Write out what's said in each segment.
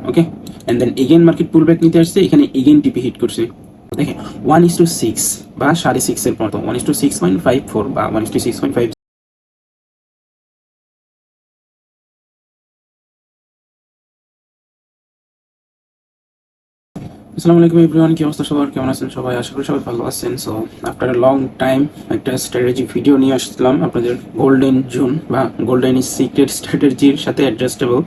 Okay, and then again market pull back নিতে আসছে, এখানে এগেন টিপি হিট করছে। দেখেন 1:6 বা 6.5 মতো, 1:6.54 বা 1:6.5। আসসালামু আলাইকুম এভরিওয়ান, কি অবস্থা সবার, কেমন আছেন সবাই? আশা করি সবাই ভালো আছেন। সো আফটার লং টাইম একটা স্ট্র্যাটেজি ভিডিও নিয়ে আসলাম আপনাদের, গোল্ডেন জোন বা গোল্ডেন ইজ সিক্রেট স্ট্র্যাটেজির সাথে অ্যাডজাস্টেবল।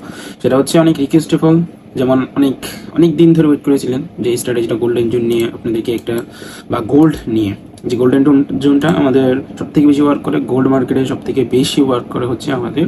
সেটা হচ্ছে অনেক রিকোয়েস্টেবল, যেমন অনেক অনেক দিন ধরে ওয়েট করেছিলেন যে এই স্ট্র্যাটেজিটা গোল্ডেন জোন নিয়ে আপনাদেরকে একটা, বা গোল্ড নিয়ে। যে গোল্ডেন জোনটা আমাদের সব থেকে বেশি ওয়ার্ক করে, গোল্ড মার্কেটে সব থেকে বেশি ওয়ার্ক করে হচ্ছে আমাদের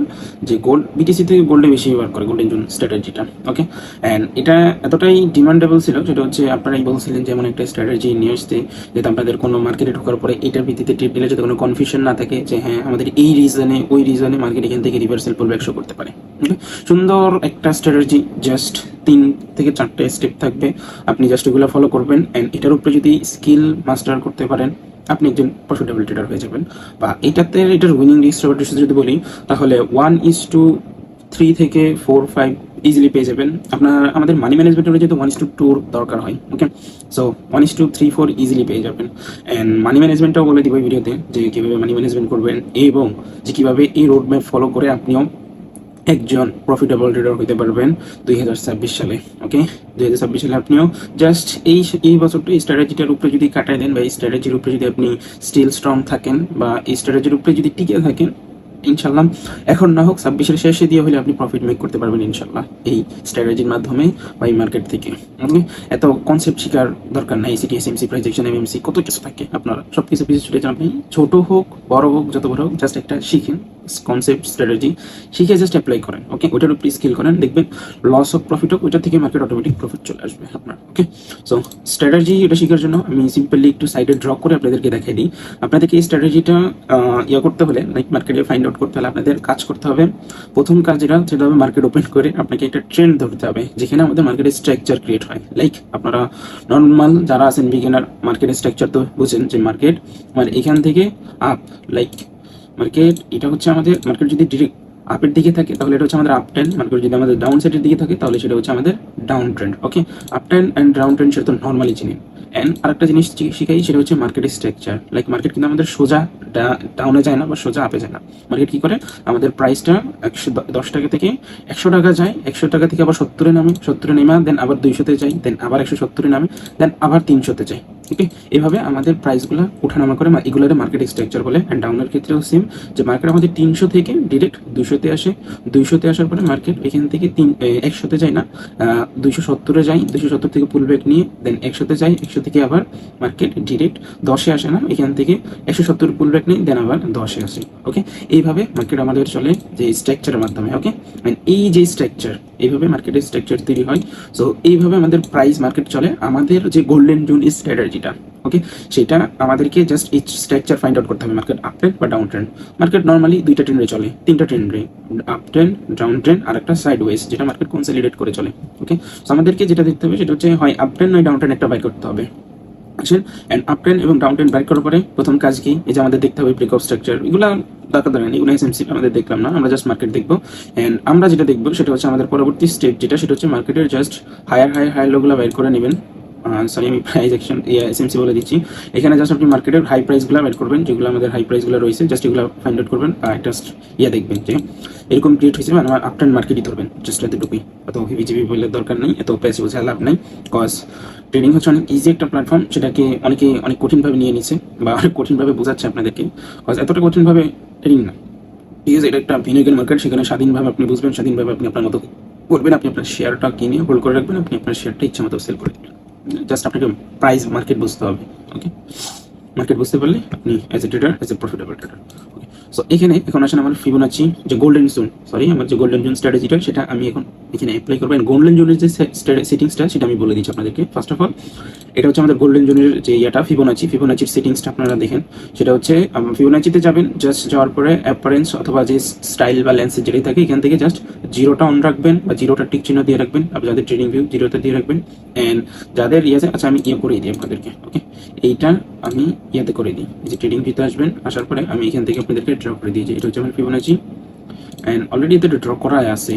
যে গোল্ড বিটিসি থেকে গোল্ডে বেশি ওয়ার্ক করে গোল্ডেন জোন স্ট্র্যাটেজিটা। ওকে, অ্যান্ড এটা এতটাই ডিমান্ডেবল ছিল, সেটা হচ্ছে আপনারাই বলছিলেন যে এমন একটা স্ট্র্যাটেজি নিয়ে আসতে, যাতে আপনাদের কোনো মার্কেটে ঢোকার পরে এটার ভিত্তিতে ট্রেড নিলে যাতে কোনো কনফিউশন না থাকে যে হ্যাঁ আমাদের এই রিজনে ওই রিজনে মার্কেট এখান থেকে রিভার্সাল পুল ব্যাক শো করতে পারে। ওকে, সুন্দর একটা স্ট্র্যাটেজি, জাস্ট 3 থেকে 4টে স্টেপ থাকবে, আপনি জাস্ট ওগুলো ফলো করবেন, অ্যান্ড এটার উপরে যদি স্কিল মাস্টার করতে পারেন আপনি একজন প্রফিটেবল ট্রেডার হয়ে যাবেন। বা এটার উইনিং রেশিও যদি বলি, তাহলে 1:3 থেকে 4-5 ইজিলি পেয়ে যাবেন। আমাদের মানি ম্যানেজমেন্টের যেহেতু 1:2 দরকার হয়। ওকে, সো 1:3-4 ইজিলি পেয়ে যাবেন। অ্যান্ড মানি ম্যানেজমেন্টটাও বলে দিব এই ভিডিওতে, যে কীভাবে মানি ম্যানেজমেন্ট করবেন এবং যে কীভাবে এই রোড ম্যাপ ফলো করে আপনিও একজন প্রফিটেবল ট্রেডার হতে পারবেন 2026 সালে। ওকে, 2026 সালে আপনিও জাস্ট এই বছরটা এই স্ট্র্যাটেজিটার উপরে যদি কাটায় দেন, বা এই স্ট্র্যাটেজির উপরে যদি আপনি স্টিল স্ট্রং থাকেন, বা এই স্ট্র্যাটেজির উপরে যদি টিকে থাকেন, ইনশাল্লাহ এখন না হোক 26-এর শেষে দিয়ে হলে আপনি প্রফিট মেক করতে পারবেন ইনশাল্লাহ এই স্ট্র্যাটেজির মাধ্যমে বা এই মার্কেট থেকে। ওকে, এত কনসেপ্ট শেখার দরকার নাই, সিটি এসএমসি প্রাইজেকশন এমএমসি কত কিছু থাকে, আপনারা সব কিছু পিছিয়ে ছুটে যান। আপনি ছোট হোক বড় হোক যত বড় হোক, জাস্ট একটা শিখেন কনসেপ্ট স্ট্র্যাটেজি, শিখে জাস্ট অ্যাপ্লাই করেন। ওকে, ওইটার উপরে স্কিল করেন, দেখবেন লস হোক প্রফিট হোক ওইটা থেকে মার্কেট অটোমেটিক প্রফিট চলে আসবে আপনার। ওকে, সো স্ট্র্যাটেজি এটা শেখার জন্য আমি সিম্পলি একটু সাইডে ড্র করে আপনাদেরকে দেখাই দিই। আপনাদেরকে এই স্ট্র্যাটেজিটা করতে হলে, লাইক মার্কেটে ফাইন্ড আউট করতে হলে আপনাদের কাজ করতে হবে। প্রথম কাজ যেটা, সেটা হবে মার্কেট ওপেন করে আপনাকে একটা ট্রেন্ড ধরতে হবে, যেখানে আমাদের মার্কেটের স্ট্রাকচার ক্রিয়েট হয়। লাইক আপনারা নর্মাল যারা আছেন বিগিনার, মার্কেটের স্ট্রাকচার তো বুঝেন যে মার্কেট মানে এখান থেকে আপ, লাইক মার্কেট এটা হচ্ছে আমাদের, মার্কেট যদি ডিরেক্ট আপের দিকে থাকে তাহলে এটা হচ্ছে আমাদের আপ ট্রেন্ড, মার্কেট যদি আমাদের ডাউন সাইডের দিকে থাকে তাহলে সেটা হচ্ছে আমাদের down trend. Okay, up trend and down trend সেটা তো নর্মালি চিনি। অ্যান্ড আরেকটা জিনিস শিখাই, সেটা হচ্ছে মার্কেটের স্ট্রাকচার। লাইক মার্কেট কিন্তু আমাদের সোজা ডাউনে যায় না বা সোজা আপে যায় না। মার্কেট কি করে, আমাদের প্রাইসটা 110 টাকা থেকে 100 টাকা যায়, 100 টাকা থেকে আবার 70-এ নামে, 70-এ নেমে দেন আবার 200-তে যায়, দেন আবার 170-এ নামে, দেন আবার 300-তে যায়। ওকে, এভাবে আমাদের প্রাইসগুলো উঠানামা করে, এগুলোর মার্কেট স্ট্রাকচার বলে। অ্যান্ড ডাউনের ক্ষেত্রেও সেম, যে মার্কেট আমাদের 300 থেকে ডিরেক্ট 200-তে আসে, 200-তে আসার পরে মার্কেট এখান থেকে 100-তে যায় না, 270-এ যায়, 270 থেকে পুল ব্যাক নিয়ে দেন 100-তে যায়, 100 থেকে আবার মার্কেট ডিরেক্ট 10-এ আসে না, এখান থেকে 170 পুল ব্যাক নিয়ে দেন আবার 10-এ আসে। ওকে, এইভাবে মার্কেট আমাদের চলে যে স্ট্রাকচারের মাধ্যমে। ওকে, এই যে স্ট্রাকচার, এইভাবে মার্কেটের স্ট্রাকচার তৈরি হয়। সো এইভাবে আমাদের প্রাইস মার্কেট চলে। আমাদের যে গোল্ডেন জোন স্ট্র্যাটেজিটা, ওকে, সেটা আমাদেরকে জাস্ট এই স্ট্রাকচার ফাইন্ড আউট করতে হবে। মার্কেট আপ ট্রেন্ড বা ডাউন ট্রেন্ড, মার্কেট নর্মালি 2টা ট্রেন্ডে চলে, 3টা ট্রেন্ডে, আপ ট্রেন্ড, ডাউন ট্রেন্ড আর একটা সাইড ওয়েজ, যেটা মার্কেট কনসলিডেট করে চলে। ওকে, সো আমাদেরকে যেটা দেখতে হবে সেটা হচ্ছে হয় আপ ট্রেন্ড নয় ডাউন ট্রেন্ড একটা বাই করতে হবে। অ্যান্ড আপ ট্রেন্ড এবং ডাউন ট্রেন্ড বাইক করার পরে প্রথম কাজ কি, এই যে আমাদের দেখতে হবে ব্রেকআউট স্ট্রাকচার, এগুলো দরকার নেই, এগুলো এসএমসি আমাদের দেখলাম না, আমরা জাস্ট মার্কেট দেখবো। অ্যান্ড আমরা যেটা দেখবো সেটা হচ্ছে আমাদের পরবর্তী স্টেপ যেটা, সেটা হচ্ছে মার্কেটের জাস্ট হায়ার লোগুলো বাইর করে নেবেন। সরি, আমি প্রাইস অ্যাকশন এসএমসি বলে দিচ্ছি। এখানে জাস্ট আপনি মার্কেটের হাই প্রাইসগুলো বের করবেন, যেগুলো আমাদের হাই প্রাইসগুলো রয়েছে, জাস্ট এগুলো ফাইন্ড আউট করবেন। আর জাস্ট দেখবেন যে এরকম ক্রিয়েট হয়েছে, মানে আমার আপ ট্রেন্ড মার্কেটই ধরবেন, জাস্ট এতটুকুই। অত হিবিজিবি বলে দরকার নেই, এত প্যাসিভ বোঝা লাভ নেই। কজ ট্রেডিং হচ্ছে অনেক ইজি একটা প্ল্যাটফর্ম, সেটাকে অনেকে অনেক কঠিনভাবে নিয়ে নিচ্ছে বা অনেক কঠিনভাবে বোঝাচ্ছে আপনাদেরকে। কজ এতটা কঠিনভাবে ট্রেডিং না, ঠিক আছে, এটা একটা ভিনেগার মার্কেট, সেখানে স্বাধীনভাবে আপনি বুঝবেন, স্বাধীনভাবে আপনি আপনার মতো করবেন, আপনি আপনার শেয়ারটা কিনে হোল্ড করে রাখবেন, আপনি আপনার শেয়ারটা ইচ্ছা মতো সেল করে দেবেন। জাস্ট আপনাকে প্রাইস মার্কেট বুঝতে হবে। ওকে, মার্কেট বুঝতে পারলে আপনি as a tedder, as a profitable tedder. Okay, so এখানে এখন আসেন আমার ফিবোনাচি যে গোল্ডেন জোন, আমার যে গোল্ডেন জোন স্ট্র্যাটেজিটা, সেটা আমি এখন এখানে অ্যাপ্লাই করবো। গোল্ডেন জোনের যে সেটিংসটা সেটা আমি বলে দিচ্ছি আপনাদেরকে। ফার্স্ট অফ অল, এটা হচ্ছে আমাদের গোল্ডেন জোনের যে ফিবোনাচির সেটিংসটা আপনারা দেখেন। সেটা হচ্ছে ফিবোনাচিতে যাবেন, জাস্ট যাওয়ার পরে অ্যাপারেন্স অথবা যে স্টাইল বা লেন্সের যেটাই থাকে, এখান থেকে জাস্ট জিরোটা অন রাখবেন বা জিরোটা টিক চিহ্ন দিয়ে রাখবেন। আপনি যাদের ট্রেডিং ভিউ জিরোটা দিয়ে রাখবেন। অ্যান্ড যাদের আছে, আচ্ছা আমি করে দিই আপনাদেরকে। ওকে, এইটা আমি করে দিই, এই যে ট্রেডিং ভিউতে আসবেন, আসার পরে আমি এখান থেকে আপনাদেরকে ড্র করে দিই যে এটা হচ্ছে আমার ফিবোনাচি। অ্যান্ড অলরেডি এতে ড্র করা আছে,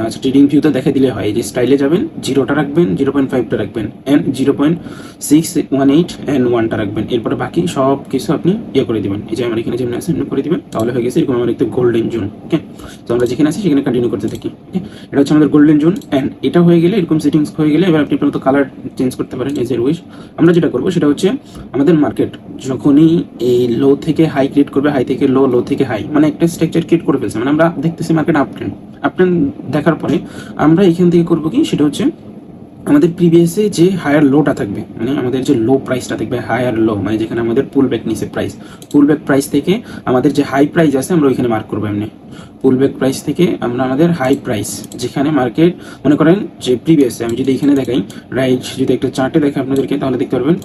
আচ্ছা ট্রেডিং ভিউতে দেখা দিলে হয়, এই যে স্টাইলে যাবেন, 0টা রাখবেন, 0.5টা রাখবেন, অ্যান্ড 0.618 অ্যান্ড 1টা রাখবেন। এরপরে বাকি সব কিছু আপনি ইয়ে করে দিবেন। এই যে আমার এখানে যেমন আছে করে দিবেন, তাহলে হয়ে গেছে এরকম আমার একটা গোল্ডেন জোন। ওকে, তো আমরা যেখানে আছি সেখানে কন্টিনিউ করতে থাকি। ওকে, এটা হচ্ছে আমাদের গোল্ডেন জোন। অ্যান্ড এটা হয়ে গেলে, এরকম সেটিংস হয়ে গেলে, এবার আপনি প্রথমত কালার চেঞ্জ করতে পারেন এজ এর উইশ। আমরা যেটা করবো সেটা হচ্ছে আমাদের মার্কেট যখনই এই লো থেকে হাই ক্রিয়েট করবে, হাই থেকে লো, লো থেকে হাই, মানে একটা স্ট্রাকচার ক্রিয়েট করে ফেলছে, মানে আমরা দেখতেছি মার্কেট আপ ট্রেন্ড দেখার পরে আমরা এখান থেকে করবো কি, সেটা হচ্ছে আমাদের প্রিভিয়াসে যে হায়ার লোটা থাকবে, মানে আমাদের যে লো প্রাইসটা থাকবে, হায়ার লো মানে যেখানে আমাদের পুল ব্যাক নিচে প্রাইস, পুল ব্যাক প্রাইস থেকে আমাদের যে হাই প্রাইস আছে আমরা ওইখানে মার্ক করবো। এমনি পুল ব্যাক প্রাইস থেকে আমরা আমাদের হাই প্রাইস যেখানে মার্কেট মনে করেন যে প্রিভিয়াসে, আমি যদি এখানে দেখাই রাইট, যদি একটা চার্টে দেখে আপনাদেরকে, তাহলে দেখতে পারবেন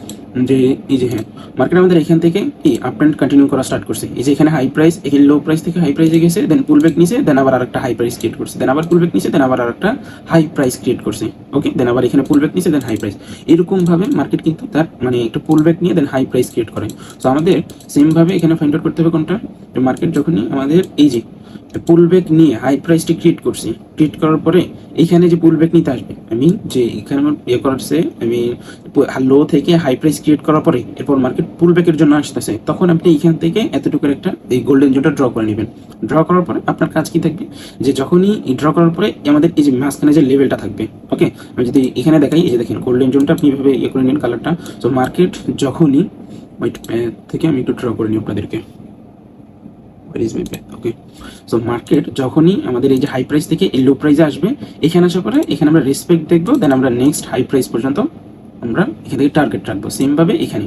যে এই যে হ্যাঁ মার্কেট আমাদের এখান থেকে কি আপ ট্রেন্ড কন্টিনিউ করা স্টার্ট করছে। এই যে এখানে হাই প্রাইস, এখানে লো প্রাইস থেকে হাই প্রাইসে গেছে, দেন পুল ব্যাক নিচে, দেন আবার আরেকটা হাই প্রাইস ক্রিয়েট করছে, দেন আবার পুল ব্যাক নিচে, দেন আবার আরেকটা হাই প্রাইস ক্রিয়েট করছে। ওকে, দেন আবার এখানে পুল ব্যাক নিচে, দেন হাই প্রাইস। এরকম ভাবে মার্কেট কিন্তু তার মানে একটু পুল ব্যাক নিয়ে দেন হাই প্রাইস ক্রিয়েট করে। তো আমাদের সেম ভাবে এখানে ফাইন্ড আউট করতে হবে কোনটা, মার্কেট যখনই আমাদের এই যে পুল ব্যাক নিয়ে হাই প্রাইসটি ক্রিয়েট করছি, ক্রিয়েট করার পরে এইখানে যে পুল ব্যাক নিতে আসবে, আই মিন যে এখানে আমার ইয়ে করছে, আই মিন লো থেকে হাই প্রাইস ক্রিয়েট করার পরে এরপর মার্কেট পুল ব্যাকের জন্য আসতেছে, তখন আপনি এখান থেকে এতটুকুর একটা এই গোল্ডেন জোনটা ড্র করে নেবেন। ড্র করার পরে আপনার কাজ কি থাকবে, যে যখনই ড্র করার পরে আমাদের এই যে মাঝখানে যে লেভেলটা থাকবে, ওকে আমি যদি এখানে দেখাই, এই যে দেখেন গোল্ডেন জোনটা আপনি এভাবে ইয়ে করে নিন কালারটা। তো মার্কেট যখনই ওয়েট থেকে আমি একটু ড্র করে নিই আপনাদেরকে, ওকে। সো মার্কেট যখনই আমাদের এই যে হাই প্রাইস থেকে এই লো প্রাইসে আসবে, এখানে আসার পরে এখানে আমরা রেসপেক্ট দেখবো, দেন আমরা নেক্সট হাই প্রাইস পর্যন্ত আমরা এখান থেকে টার্গেট রাখবো। সেম ভাবে এখানে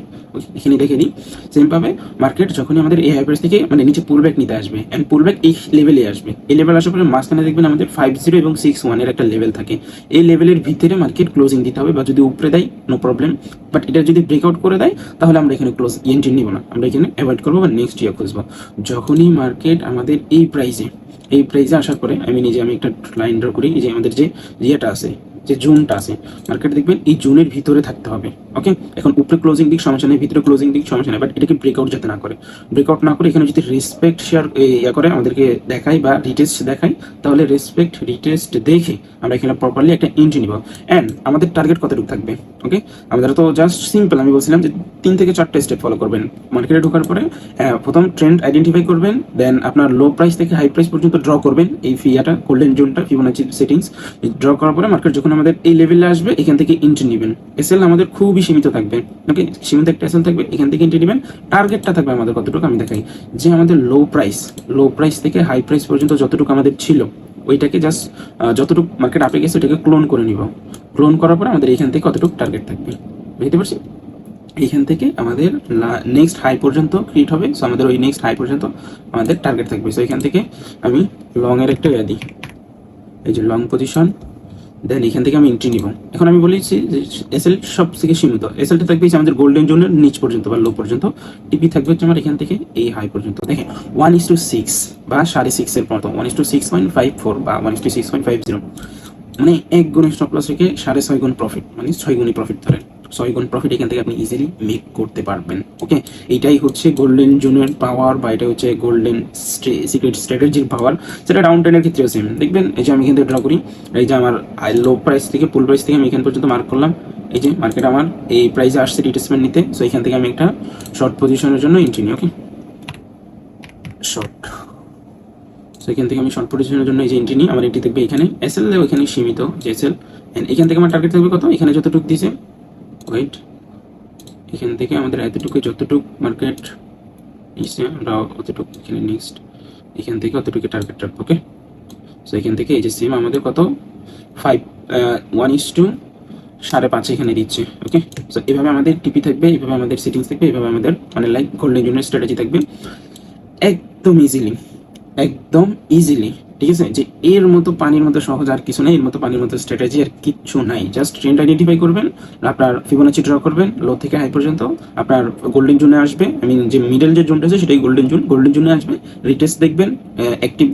এখানে দেখে দিই, সেম ভাবে মার্কেট যখনই আমাদের এই হাই প্রাইস থেকে মানে নিচে পুল ব্যাক নিতে আসবে, এন্ড পুল ব্যাক এই লেভেলে আসবে, এই লেভেল আসার পরে মাঝখানে দেখবেন আমাদের 50 এবং 61 এর একটা লেভেল থাকে। এই লেভেলের ভিতরে মার্কেট ক্লোজিং দিতে হবে, বা যদি উপরে দেয় নো প্রবলেম, বাট এটা যদি ব্রেকআউট করে দেয় তাহলে আমরা এখানে ক্লোজ এন্ট্রি নিব না, আমরা এখানে অ্যাভয়েড করবো বা নেক্সট ইয়ে খুঁজবো। যখনই মার্কেট আমাদের এই প্রাইসে আসার পরে আমি একটা লাইন ড্র করি, এই যে আমাদের যে ইয়েটা আছে, যে জোনটা আছে, মার্কেট দেখবেন এই জোনের ভিতরে থাকতে হবে। ওকে, এখন উপরে ক্লোজিং দিক সমস্যা নেই, ভিতরে ক্লোজিং দিক সমস্যা নেই, বাট এটাকে ব্রেকআউট যাতে না করে, ব্রেকআউট না করে এখানে যদি রেসপেক্ট শেয়ার ইয়া করে আমাদেরকে দেখাই বা রিটেস্ট দেখাই, তাহলে রেসপেক্ট রিটেস্ট দেখে আমরা এখানে প্রপারলি একটা এন্ট্রি নিব। অ্যান্ড আমাদের টার্গেট কতটুকু থাকবে, ওকে আমাদের তো জাস্ট সিম্পল, আমি বলছিলাম যে 3 থেকে 4টা স্টেপ ফলো করবেন। মার্কেটে ঢোকার পরে প্রথম ট্রেন্ড আইডেন্টিফাই করবেন, দেন আপনার লো প্রাইস থেকে হাই প্রাইস পর্যন্ত ড্র করবেন এই ফিয়াটা গোল্ডেন জোনটা, ফিবোনাচি সেটিংস ড্র করার পরে মার্কেট যখন আমাদের এই লেভেলে আসবে এখান থেকে এন্ট্রি নেবেন। এসএল আমাদের খুবই সীমিত থাকবে, ওকে সীমিত একটা এসএল থাকবে, এখান থেকে এন্ট্রি নেবেন। টার্গেটটা থাকবে আমাদের কতটুকু আমি দেখাই, যে আমাদের লো প্রাইস থেকে হাই প্রাইস পর্যন্ত যতটুকু আমাদের ছিল ওইটাকে জাস্ট যতটুকু মার্কেট আপে গেছে ওটাকে ক্লোন করে নিব। ক্লোন করার পরে আমাদের এখান থেকে কতটুকু টার্গেট থাকবে বুঝতে পারছি, এইখান থেকে আমাদের নেক্সট হাই পর্যন্ত ক্রিয়েট হবে। সো আমাদের ওই নেক্সট হাই পর্যন্ত আমাদের টার্গেট থাকবে। সো এখান থেকে আমি লং এর একটা ইয়া দিই, এই যে লং পজিশন, দেন এখান থেকে আমি এন্ট্রি নিব। এখন আমি বলেছি যে এসএল সব থেকে সীমিত, এসএলটা থাকবে আমাদের গোল্ডেন জোনের নিচ পর্যন্ত বা লো পর্যন্ত, টিপি থাকবে হচ্ছে আমার এখান থেকে এই হাই পর্যন্ত। দেখেন 1:6 বা 6.5 এর মতো, 1:6.54 বা 1:6.50, মানে 1 গুণ স্টপ লস রেখে 6.5 গুণ প্রফিট, মানে 6 গুণই প্রফিট ধরেন, 6 গুণ প্রফিট এখান থেকে আপনি ইজিলি মেক করতে পারবেন। ওকে, এইটাই হচ্ছে গোল্ডেন জোনের পাওয়ার, বা এটা হচ্ছে গোল্ডেন সিক্রেট স্ট্র্যাটেজির পাওয়ার। সেটা ডাউন টেনের ক্ষেত্রেও সেম দেখবেন। এই যে আমি এখান থেকে ড্র করি, এই যে আমার লো প্রাইস থেকে পুল প্রাইস থেকে আমি এখান পর্যন্ত মার্ক করলাম, এই যে মার্কেট আমার এই প্রাইসে আসছে রিটেসমেন্ট নিতে। সো এখান থেকে আমি একটা শর্ট পজিশনের জন্য এন্ট্রি নিই। ওকে, শর্ট, এখান থেকে আমি শর্ট পজিশনের জন্য এই যে এন্ট্রি নিই, আমার এন্ট্রি থাকবে এখানে, এসএল ওইখানে সীমিত যে এসএল, এখান থেকে আমার টার্গেট থাকবে কত, এখানে যতটুকু দিয়েছে, ওয়েট এখান থেকে আমাদের এতটুকু যতটুকু মার্কেট নিচ্ছে আমরা অতটুকু এখানে নেক্সট এখান থেকে অতটুকু টার্গেট রাখবো। ওকে, সো এখান থেকে এই যে সেম আমাদের কত 1:5 এখানে দিচ্ছে। ওকে, সো এভাবে আমাদের টিপি থাকবে, এভাবে আমাদের সেটিংস থাকবে, এভাবে আমাদের মানে লাইক গোল্ডেন জোনের স্ট্র্যাটেজি থাকবে একদম ইজিলি। ঠিক আছে, যে এর মতো পানির মতো সহজ আর কিছু নাই, এর মতো পানির মতো স্ট্র্যাটেজি আর কিচ্ছু নাই। জাস্ট ট্রেন্ড আইডেন্টিফাই করবেন, আপনার ফিবোনাচি ড্র করবেন, লো থেকে হাই পর্যন্ত আপনার গোল্ডেন জোনে আসবে, যে মিডল যে জোনটা আছে সেটাই গোল্ডেন জোনে আসবে। রিটেস্ট দেখবেন, অ্যাক্টিভ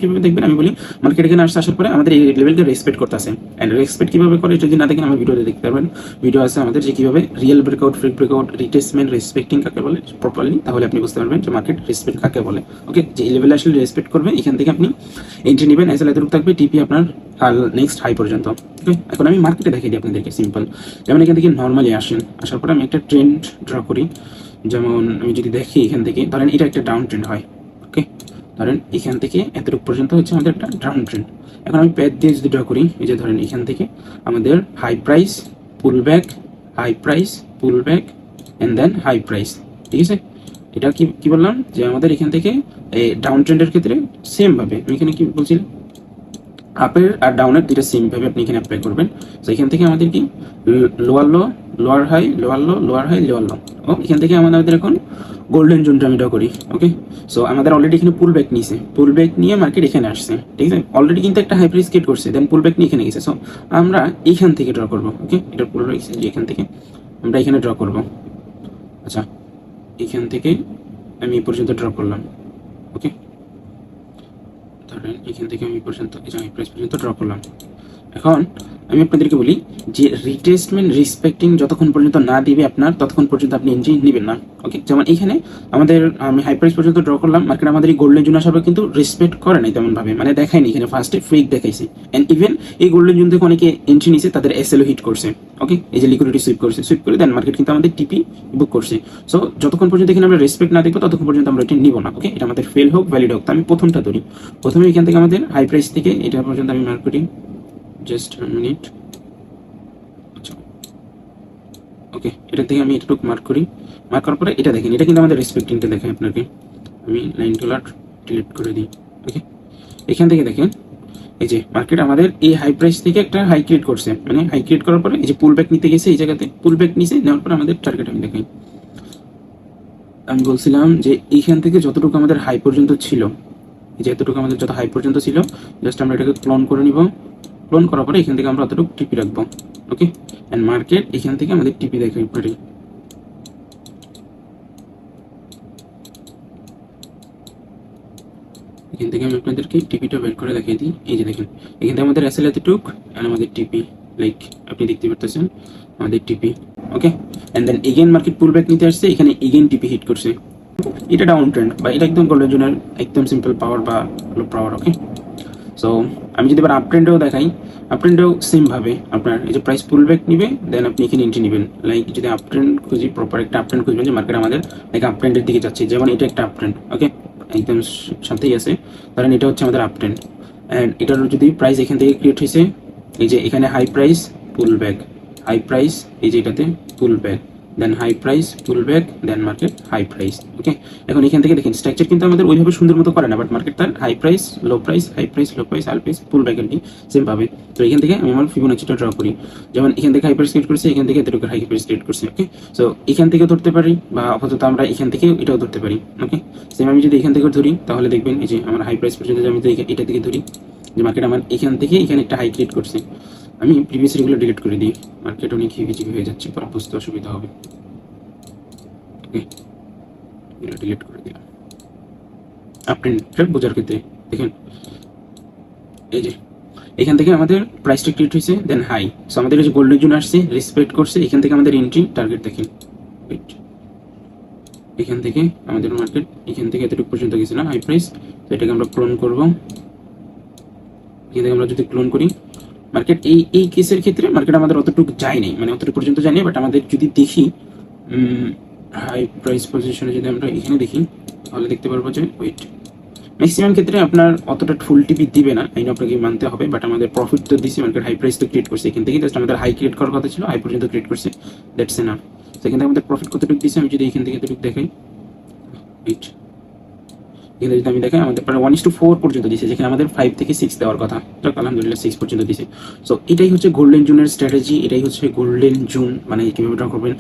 কিভাবে দেখবেন আমি বলি, মার্কেট এখানে আসার পরে আমাদের এই লেভেলকে রেসপেক্ট করতে আছে। এন্ড রেসপেক্ট কিভাবে করে যদি না দেখেন আমার ভিডিওতে দেখতে পারবেন, ভিডিও আছে আমাদের যে কিভাবে real breakout, freak breakout, রিটেসমেন্ট, respecting কাকে বলে প্রপারলি, তাহলে আপনি বুঝতে পারবেন যে মার্কেট রেসপেক্ট কাকে বলে। ওকে, যে এই লেভেলে আসলে রেসপেক্ট করবে, এখান থেকে আপনি এন্ট্রি নেবেন, এসএল এতটুকু থাকবে, টিপি আপনার নেক্সট হাই পর্যন্ত। ওকে, এখন আমি মার্কেটে দেখিয়ে দিই আপনাদেরকে সিম্পল। যেমন এখান থেকে নর্মালি আসেন, আসার পরে আমি একটা ট্রেন্ড ড্র করি। যেমন আমি যদি দেখি এখান থেকে, ধরেন এটা একটা ডাউন ট্রেন্ড হয়। ওকে, ধরেন এখান থেকে এতটুকু পর্যন্ত হচ্ছে আমাদের একটা ডাউন ট্রেন্ড। এখন আমি প্যাথ দিয়ে যদি ড্র করি, এই যে ধরেন এখান থেকে আমাদের high price, pull back, high price, pull back, and then high price. ঠিক আছে, এটা কি বললাম যে আমাদের এখান থেকে এই ডাউন ট্রেন্ডের ক্ষেত্রে সেম ভাবে আমি এখানে কি বলছিলাম, আপের আর ডাউনের দুইটা সেম ভাবে আপনি এখানে অ্যাপ্লাই করবেন। তো এখান থেকে আমাদের কি lower low, lower high, lower low, lower high, lower low. ও এখান থেকে আমাদের এখন গোল্ডেন জোনটা আমি ড্র করি। ওকে, সো আমাদের অলরেডি এখানে পুল ব্যাক নিয়েছে, পুল ব্যাক নিয়ে মার্কেট এখানে আসছে। ঠিক আছে, অলরেডি কিন্তু একটা হাই প্রাইস ক্রিয়েট করছে, দেন পুল ব্যাক নিয়ে এখানে গেছে। সো আমরা এইখান থেকে ড্র করবো। ওকে, এটা পুল ব্যাক যে এখান থেকে আমরা এখানে ড্র করবো। আচ্ছা, এখান থেকে আমি এই পর্যন্ত ড্র করলাম। ওকে, ধরেন এখান থেকে আমি পর্যন্ত এই প্রাইস পর্যন্ত ড্র করলাম। এখন আমি আপনাদেরকে বলি যে রিটেস্টমেন্ট রেসপেক্টিং যতক্ষণ পর্যন্ত না দিবে আপনার, ততক্ষণ পর্যন্ত আপনি এন্ট্রি নেবেন না। ওকে, যেমন এখানে আমাদের আমি হাই প্রাইস পর্যন্ত ড্র করলাম, মার্কেট আমাদের এই গোল্ডেন জোন আসার কিন্তু রেসপেক্ট করে নাই তেমন ভাবে, মানে দেখায়নি এখানে ফার্স্টে ফেক দেখাইছে। এন্ড ইভেন এই গোল্ডেন জোন থেকে অনেকে এন্ট্রি নিছে, তাদের এসএলও হিট করছে। ওকে, এই যে লিকুইডিটি সুইপ করছে, সুইপ করে দেন মার্কেট কিন্তু আমাদের টিপি বুক করছে। সো যতক্ষণ পর্যন্ত এখানে আমরা রেসপেক্ট না দেখবো, ততক্ষণ পর্যন্ত আমরা এটা নিব না। ওকে, এটা আমাদের ফেল হোক ভ্যালিড হোক। তো আমি প্রথমটা ধরি, প্রথমে এখান থেকে আমাদের হাই প্রাইস থেকে এটা পর্যন্ত আমি মার্ক করি, জাস্ট মিনিট। ওকে, এটা থেকে আমি এটুকু মার্ক করি, মার্ক করার পরে এটা দেখেন, এটা কিন্তু আমাদের রেসপেক্টিংটা দেখায় আপনাকে। আমি লাইন টুলার ডিলিট করে দিই। ওকে, এখান থেকে দেখেন এই যে মার্কেট আমাদের এই হাই প্রাইস থেকে একটা হাই ক্রিয়েট করছে, মানে হাই ক্রিয়েট করার পরে এই যে পুল ব্যাক নিতে গেছে, এই জায়গাতে পুল ব্যাক নিছে, নেওয়ার পরে আমাদের টার্গেট আমি দেখাই। আমি বলছিলাম যে এইখান থেকে যতটুকু আমাদের হাই পর্যন্ত ছিল, এই যে এতটুকু আমাদের যত হাই পর্যন্ত ছিল, জাস্ট আমরা এটাকে ক্লোন করে নিব। ক্লোন করার পরে এখান থেকে আমরা অতটুকু টিপি রাখবো। ওকে, এন্ড মার্কেট এখান থেকে আমাদের টিপি দেখাই পারি। এখান থেকে আমি আপনাদেরকে টিপিটা বের করে দেখিয়ে দিই। এই যে দেখেন, এখান থেকে আমাদের এসএল এতটুক এন্ড আমাদের টিপি, লাইক আপনি দেখতে পারতেছেন আমাদের TP. Okay, and then again market pull back নিতে আসছে, এখানে এগেইন টিপি হিট করছে। এটা ডাউন ট্রেন্ড বা এটা একদম গোল্ডেন জোনের একদম সিম্পল পাওয়ার বা লো পাওয়ার। ওকে, সো আমি যদি এবার আপ ট্রেন্ডেও দেখাই, আপ ট্রেন্ডেও সেম ভাবে আপনার এই যে প্রাইস পুল ব্যাক নিবে, দেন আপনি এখানে এন্ট্রি নেবেন। লাইক যদি আপ ট্রেন্ড খুঁজি, প্রপার একটা আপ ট্রেন্ড খুঁজবেন যে মার্কেট আমাদের লাইক আপ ট্রেন্ডের দিকে যাচ্ছে, যেমন এটা একটা আপ ট্রেন্ড। ওকে, একদম সাথেই আছে, কারণ এটা হচ্ছে আমাদের আপ ট্রেন্ড। অ্যান্ড এটার যদি প্রাইস এখান থেকে ক্রিয়েট হয়েছে, এই যে এখানে high price pull back, high price, এই যে এটাতে pull back, then high price pull back, then market high price. Okay, এখন এখান থেকে দেখেন স্ট্রাকচার কিন্তু আমাদের ওইভাবে সুন্দর মতো করে না, বাট মার্কেট তার high price, low price, high price, low price, high price, pull back আর কি সেম পাবে। তো এখান থেকে আমি আমার ফিবোনাচিটা ড্র করি, যেমন এখান থেকে হাই প্রাইস ক্রিয়েট করছে, এখান থেকে এতটুকু হাই প্রাইস ক্রিয়েট করছে। ওকে, সো এখান থেকে ধরতে পারি বা আপাতত আমরা এখান থেকে এটাও ধরতে পারি। ওকে, সেম আমি যদি এখান থেকে ধরি, তাহলে দেখবেন এই যে আমার হাই প্রাইস পর্যন্ত আমি যদি এটা থেকে ধরি, যে মার্কেট আমার এখান থেকে এখানে একটা হাই ক্রিয়েট করছে। আমি প্রিভিয়াস এগুলো ডিলিট করে দিই, মার্কেট অনেক হিভিজিভি হয়ে যাচ্ছে, পরে বুঝতে অসুবিধা হবে। ওকে, এটা ডিলিট করে দিলাম। আপনার বোঝার ক্ষেত্রে দেখেন, এই যে এখান থেকে আমাদের প্রাইসটা ক্রিয়েট হয়েছে, দেন হাই। সো আমাদের এই যে গোল্ডেন জোন আসছে, রেসপেক্ট করছে, এখান থেকে আমাদের এন্ট্রি টার্গেট দেখেন। এখান থেকে আমাদের মার্কেট এখান থেকে এতটুকু পর্যন্ত গেছে না হাই প্রাইস, তো এটাকে আমরা ক্লোন করব। এখান থেকে আমরা যদি ক্লোন করি, মার্কেট এই কেসের ক্ষেত্রে মার্কেট আমাদের অতটুকু যায় নাই, মানে অতটুকু পর্যন্ত যায় নাই, বাট আমাদের যদি দেখি হাই প্রাইস পজিশনে যদি আমরা এখানে দেখি, তাহলে দেখতে পারবো যে ওয়েট ম্যাক্সিমাম ক্ষেত্রে আপনার অতটা ফুল টিপি দিবে না, এই আপনাকে মানতে হবে। বাট আমাদের প্রফিট তো দিছি, মার্কেট হাই প্রাইস তো ক্রিয়েট করছে, এখান থেকে জাস্ট আমাদের হাই ক্রিয়েট করার কথা ছিল, হাই পর্যন্ত ক্রিয়েট করছে, দ্যাটস এনাফ। সেখান থেকে আমাদের প্রফিট কতটুকু দিছে, আমি যদি এখান থেকে এতটুকু দেখাই, ওয়েট এখানে যদি আমি দেখাই, আমাদের প্রায় 1:4 পর্যন্ত দিছে, যেখানে আমাদের 5 থেকে 6 দেওয়ার কথা, আলহামদুলিল্লাহ 6 পর্যন্ত দিছে। সো এটাই হচ্ছে গোল্ডেন জোনের স্ট্র্যাটেজি, এটাই হচ্ছে গোল্ডেন জোন, মানে কিভাবে ড্র করবেন।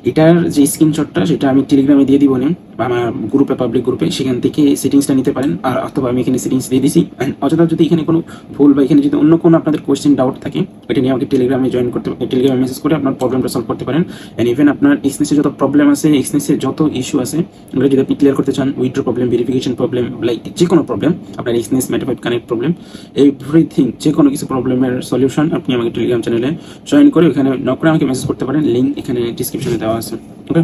এটার যে স্ক্রিনশটটা সেটা আমি টেলিগ্রামে দিয়ে দিব, বা আমার গ্রুপে, পাবলিক গ্রুপে, সেখান থেকে সেটিংসটা নিতে পারেন। আর অথবা আমি এখানে সেটিংস দিয়ে দিছি। অযথা যদি এখানে কোনো ভুল বা এখানে যদি অন্য কোনো আপনাদের কোয়েশ্চেন ডাউট থাকে, এটা নিয়ে আমাকে টেলিগ্রামে জয়েন করতে, টেলিগ্রামে মেসেজ করে আপনার প্রবলেমটা সলভ করতে পারেন। অ্যান্ড ইভেন আপনার এক্সনেসে যত প্রবলেম আছে, এক্সনেসে যত ইস্যু আছে, ওগুলো যদি আপনি ক্লিয়ার করতে চান, withdraw problem, verification problem, like যে কোনো প্রবলেম, আপনার এক্সনেস, মেটাফাইট কানেক্ট প্রবলেম, এভরিথিং, যে কোনো কিছু প্রবলেমের সলিউশন আপনি আমাকে টেলিগ্রাম চ্যানেলে জয়েন করে ওখানে নক করে আমাকে মেসেজ করতে পারেন। লিঙ্ক এখানে ডিসক্রিপশনে দেওয়া আছে। ওকে,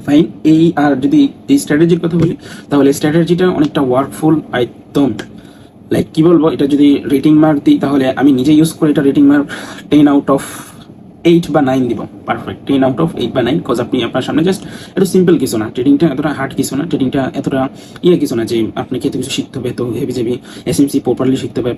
ফাইন। এই আর যদি এই স্ট্র্যাটেজির কথা বলি, তাহলে স্ট্র্যাটেজিটা অনেকটা ওয়ার্কফুল একদম। লাইক কি বলবো, এটা যদি রেটিং মার্ক দিই তাহলে আমি নিজে ইউজ করে এটা রেটিং মার্ক 10/8 বা 9 দিব। পারফেক্ট 10/8 বা 9, কজ আপনি আপনার সামনে জাস্ট একটু সিম্পল কিছু না, ট্রেডিংটা এতটা হার্ড কিছু না, ট্রেডিংটা এতটা কিছু না যে আপনাকে এত কিছু শিখতে হবে, তো হেভি হেভি এসএমসি প্রপারলি শিখতে হবে,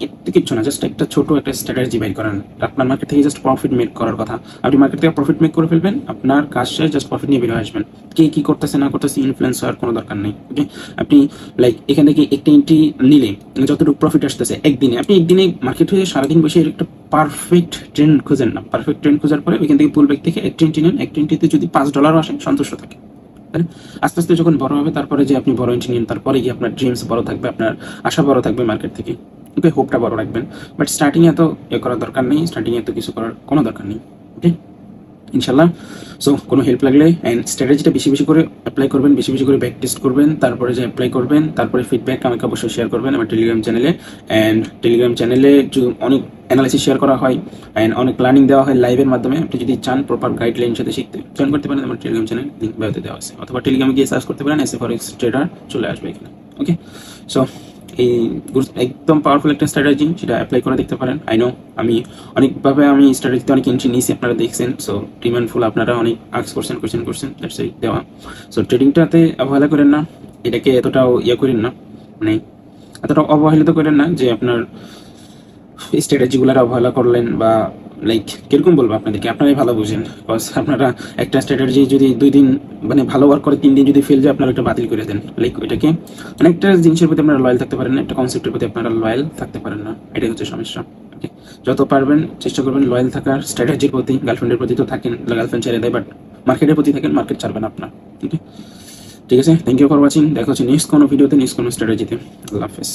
এত কিছু না, জাস্ট একটা ছোট একটা স্ট্র্যাটেজি বাইর করেন। আপনার মার্কেট থেকে জাস্ট প্রফিট মেক করার কথা, আপনি মার্কেট থেকে প্রফিট মেক করে ফেলবেন, আপনার কাজ শেষ, জাস্ট প্রফিট নিয়ে বেরিয়ে আসবেন। কে কি করতেছে না করতেছে ইনফ্লুয়েন্স হওয়ার কোনো দরকার নেই। ওকে, আপনি লাইক এখান থেকে একটা এন্ট্রি নিলে যতটুকু প্রফিট আসতেছে একদিনে, আপনি একদিনে মার্কেট হয়ে সারাদিন বসে একটা পারফেক্ট ট্রেন্ড খুঁজেন না, পারফেক্ট ট্রেন্ড খোঁজার পরে ওইখান থেকে পুল ব্যাক থেকে এক এন্ট্রি নেন, এক এন্ট্রিতে যদি $5 আসে সন্তুষ্ট থাকে। আস্তে আস্তে যখন বড় হবে তারপরে যে আপনি বড় এন্ট্রি নেন, তারপরে গিয়ে আপনার ড্রিমস বড় থাকবে, আপনার আশা বড় থাকবে মার্কেট থেকে। ওকে, হোপটা বড় রাখবেন, বাট স্টার্টিং এত করার দরকার নেই, স্টার্টিং এত কিছু করার কোনো দরকার নেই। ওকে, ইনশাল্লাহ। সো কোনো হেল্প লাগলে অ্যান্ড স্ট্র্যাটেজিটা বেশি বেশি করে অ্যাপ্লাই করবেন, বেশি বেশি করে ব্যাক টেস্ট করবেন, তারপরে যে অ্যাপ্লাই করবেন, তারপরে ফিডব্যাক আমাকে অবশ্যই শেয়ার করবেন আমার টেলিগ্রাম চ্যানেলে। অ্যান্ড টেলিগ্রাম চ্যানেলে অনেক অ্যানালাইসিস শেয়ার করা হয় অ্যান্ড অনেক প্ল্যানিং দেওয়া হয় লাইভের মাধ্যমে। আপনি যদি চান প্রপার গাইডলাইন সাথে শিখতে, জয়েন করতে পারেন আমার টেলিগ্রাম চ্যানেল, লিঙ্ক বায়োতে দেওয়া আছে, অথবা টেলিগ্রামে গিয়ে সার্চ করতে পারেন SFRX ট্রেডার, চলে আসবে এখানে। ওকে, সো এই একদম পাওয়ারফুল একটা স্ট্র্যাটেজি, সেটা অ্যাপ্লাই করে দেখতে পারেন। আই নো আমি অনেকভাবে আমি স্ট্র্যাটেজিতে অনেক এন্ট্রি নিয়েছি, আপনারা দেখছেন। সো ডিমান্ডফুল, আপনারা অনেক আস্ক করছেন, কোয়েশ্চেন করছেন, দ্যাটস ইট দেওয়া। সো ট্রেডিংটাতে অবহেলা করেন না, এটাকে এতটাও করেন না, মানে এতটা অবহেলিত করেন না যে আপনার স্ট্র্যাটেজিগুলোর অবহেলা করলেন, বা লাইক কিরকম বলবো আপনাদেরকে, আপনারাই ভালো বুঝেন। বিকজ আপনারা একটা স্ট্র্যাটেজি যদি 2 দিন মানে ভালো ওয়ার্ক করে 3 দিন যদি ফেল যায়, আপনারা একটা বাতিল করে দেন। লাইক ওইটাকে মানে একটা জিনিসের প্রতি আপনারা লয়াল থাকতে পারেন না, একটা কনসেপ্টের প্রতি আপনারা লয়াল থাকতে পারেন না, এটাই হচ্ছে সমস্যা। ওকে, যত পারবেন চেষ্টা করবেন লয়াল থাকার স্ট্র্যাটেজির প্রতি। গার্লফ্রেন্ডের প্রতি তো থাকেন, গার্লফ্রেন্ড ছেড়ে দেয়, বাট মার্কেটের প্রতি থাকেন, মার্কেট ছাড়বেন আপনার। ওকে, ঠিক আছে, থ্যাংক ইউ ফর ওয়াচিং, দেখা হচ্ছে নেক্সট কোনো ভিডিওতে, নেক্সট কোনো স্ট্র্যাটেজিতে। আল্লাহ হাফেজ।